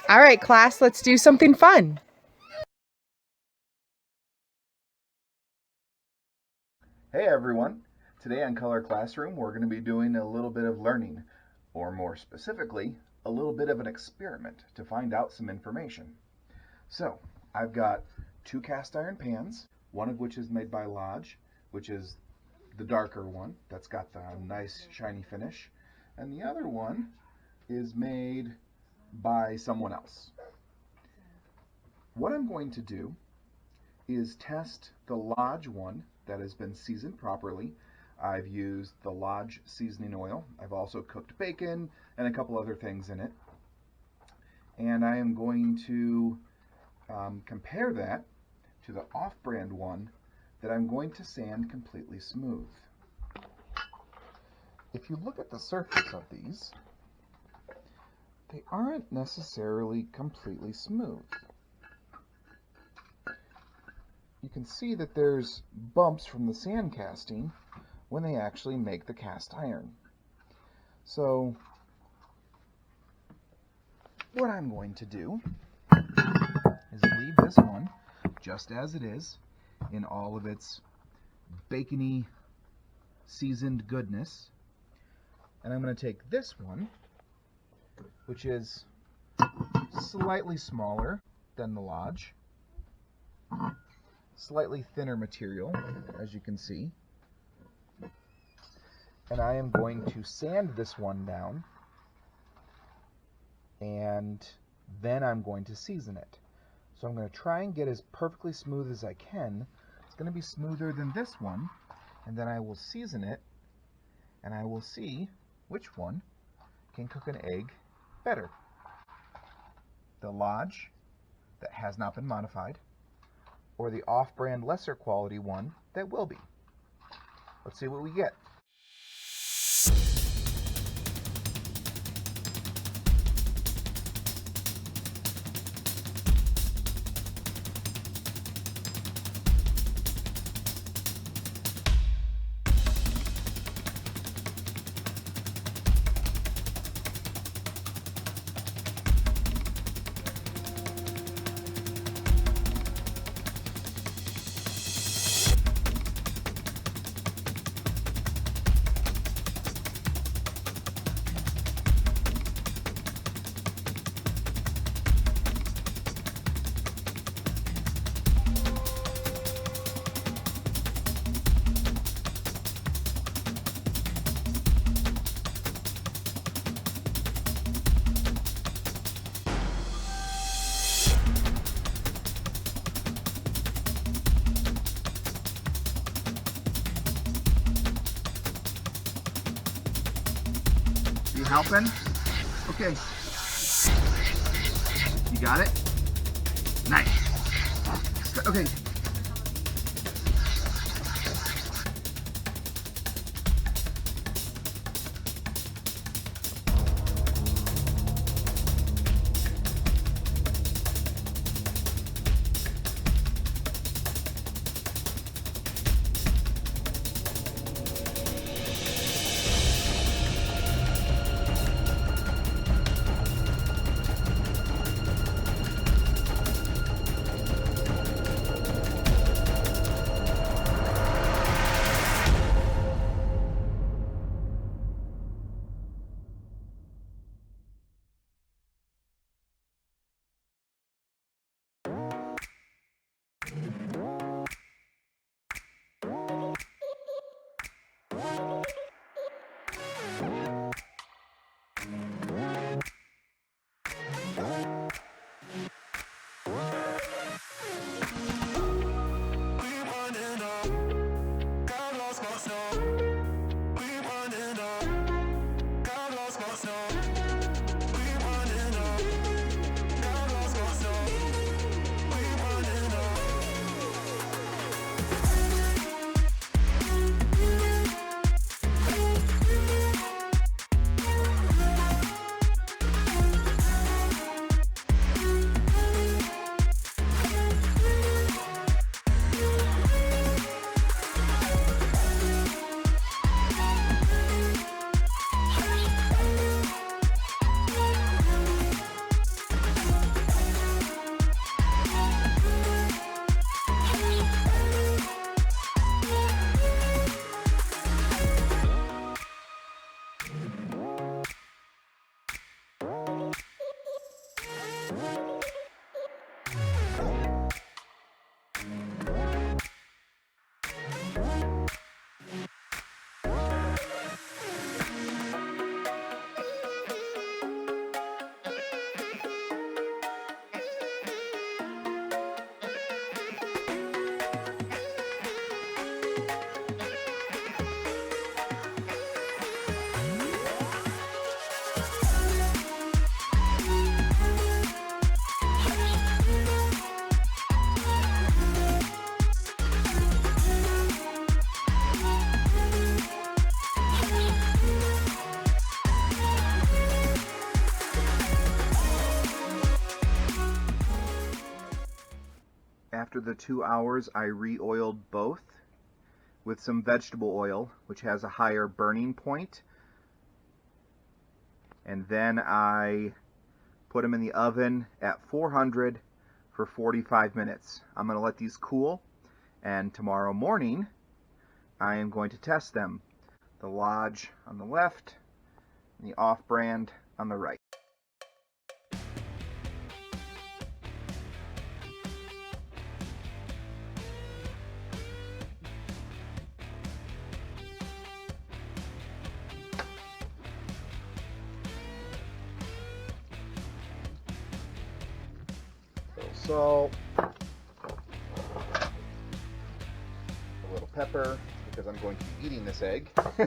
All right, class, let's do something fun. Hey everyone! Today on Color Classroom we're going to be doing a little bit of learning, or more specifically, a little bit of an experiment to find out some information. So, I've got 2 cast iron pans, one of which is made by Lodge, which is the darker one that's got the nice shiny finish, and the other one is made by someone else. What I'm going to do is test the Lodge one that has been seasoned properly. I've used the Lodge seasoning oil. I've also cooked bacon and a couple other things in it. And I am going to compare that to the off-brand one that I'm going to sand completely smooth. If you look at the surface of these, they aren't necessarily completely smooth. You can see that there's bumps from the sand casting when they actually make the cast iron. So what I'm going to do is leave this one just as it is in all of its bacony seasoned goodness. And I'm going to take this one, which is slightly smaller than the Lodge, slightly thinner material, as you can see. And I am going to sand this one down, and then I'm going to season it. So I'm going to try and get as perfectly smooth as I can. It's going to be smoother than this one, and then I will season it, and I will see which one can cook an egg better. The Lodge that has not been modified, or the off-brand lesser quality one that will be. Let's see what we get. You helping? Okay. You got it? Nice. Okay. after the 2 hours, I re-oiled both with some vegetable oil, which has a higher burning point. And then I put them in the oven at 400 for 45 minutes. I'm going to let these cool, and tomorrow morning I am going to test them. The Lodge on the left, and the Off-Brand on the right. Salt, a little pepper, because I'm going to be eating this egg. You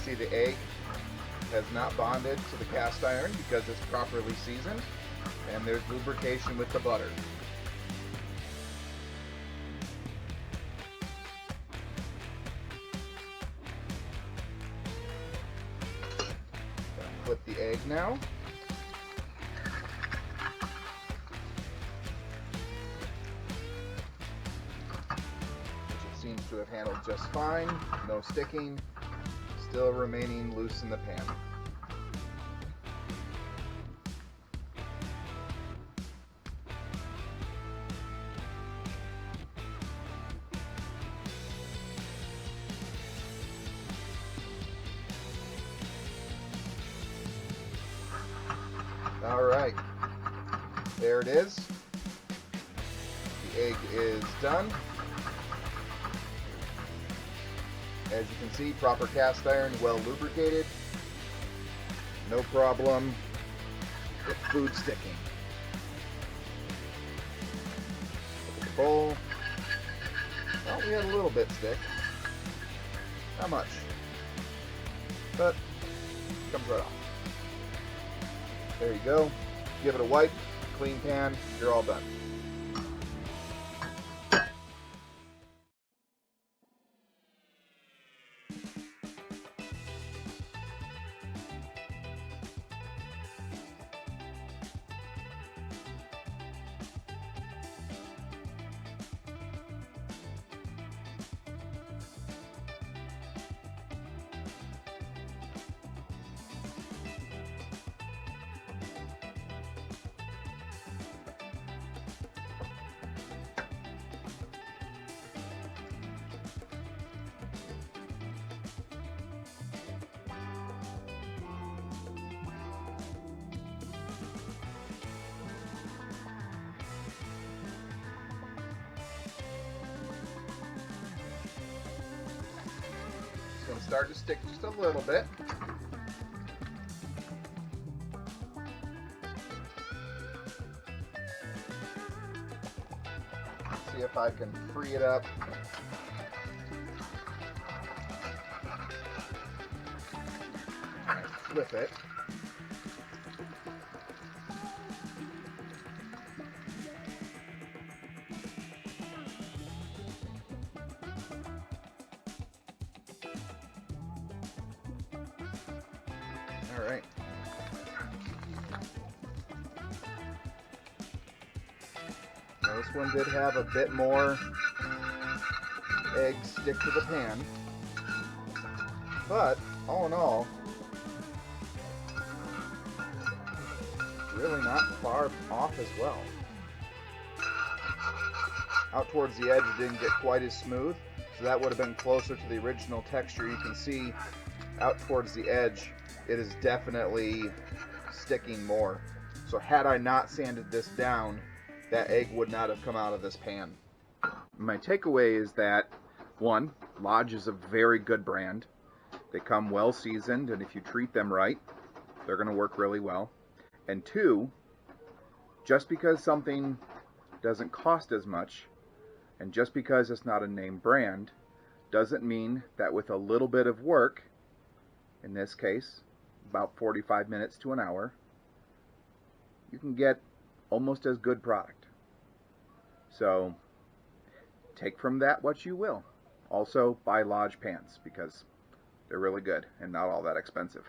see the egg has not bonded to the cast iron because it's properly seasoned, and there's lubrication with the butter. Flip the egg now. Which it seems to have handled just fine. No sticking. Still remaining loose in the pan. All right, there it is. The egg is done. As you can see, proper cast iron, well lubricated. No problem with food sticking. Look at the bowl. Well, we had a little bit stick. Not much. But it comes right off. There you go. Give it a wipe, clean pan, you're all done. It's going to start to stick just a little bit. See if I can free it up. Flip it. All right. Now this one did have a bit more eggs stick to the pan, but all in all, really not far off as well. Out towards the edge it didn't get quite as smooth, so that would have been closer to the original texture. You can see out towards the edge it is definitely sticking more. So had I not sanded this down, that egg would not have come out of this pan. My takeaway is that, one, Lodge is a very good brand. They come well seasoned, and if you treat them right, they're going to work really well. And two, just because something doesn't cost as much, and just because it's not a name brand, doesn't mean that with a little bit of work, in this case, about 45 minutes to an hour, you can get almost as good product. So take from that what you will. Also buy Lodge pants because they're really good and not all that expensive.